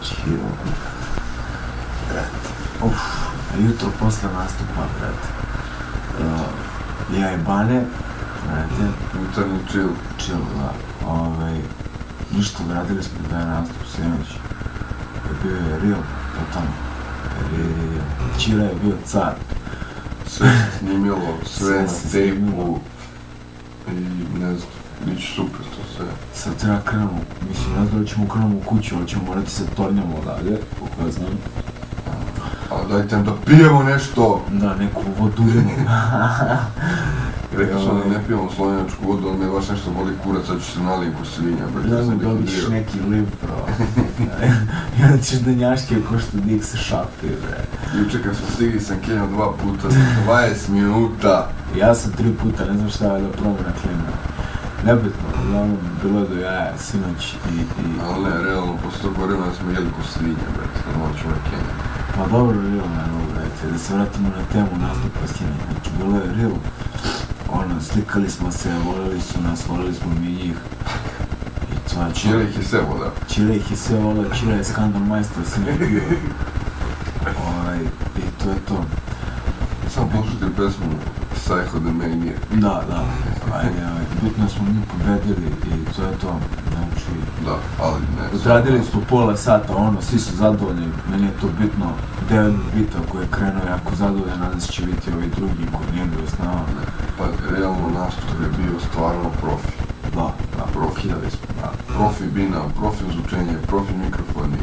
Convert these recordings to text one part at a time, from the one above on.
chill. Jutro posle nastupa, brate. Ja i Bane, brate. Jutarnji chill. Chill, da. Ništa, odradili smo da je nastup sinoć. Bio je real, totalno. Čira je bio car. Sve se snimilo, sve na tejpu. I ne znam, bit će super to sve. Sad treba krenemo, mislim, ne znam da ćemo krenemo u kuću, ali ćemo morati se tornjamo odavde, koliko ja znam. Ali dajte nam da pijemo nešto! Da, neku vodurinu. Rekao sam da ne pijemo slovenačku vodu, ali me baš nešto boli kurac, sad ću se nalijem ko svinja, brate. Da mi dobiš neki liv, bro. I onda ćeš da njaške ko što dik se šapte, bre. Juče kad smo stigli sam Kenjao 2 puta, za 20 minuta. Ja sam 3 puta, ne znam šta je da probam na klima. Nebitno, uglavnom, bilo je do jaja, sinoć i... Ali ne, realno, posle tog vremena smo jeli ko svinja, brate, da moćemo na Kenjao. Pa dobro, real, brate, da se vratimo na temu nastupa sinoć, znači, bilo je real. Slikali smo se, voljeli su nas, voljeli smo mi njih. Čira ih je sve voda. Čira ih je sve voda, Čira je skandal majstor, sinoć bio. I to je to. Samo poslušajte pesmu Psycho the Maniac. Da, bitno smo mi pobedili i to je to, znači... Da, ali ne... Odradili smo pola sata, svi su zadovoljni, meni je to bitno. Dejan Vita koji je krenuo jako zadovoljan, nadam se će biti ovi drugi koji nije bio s nama. Pa, realno nastup je bio stvarno profi. Da, profidali smo, da. Profi bina, profi zvučenje, profi mikrofoni.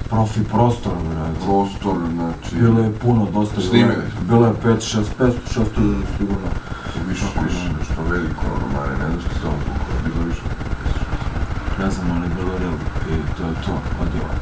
Profi prostor, brate. Prostor, znači... Bilo je puno, dosta... Snimili. Bilo je 5, 600 ljudi sigurno. Više, što veliko, Mare, ne znam što se ono bilo više. Ne znam, ali bilo real i to je to, odjela.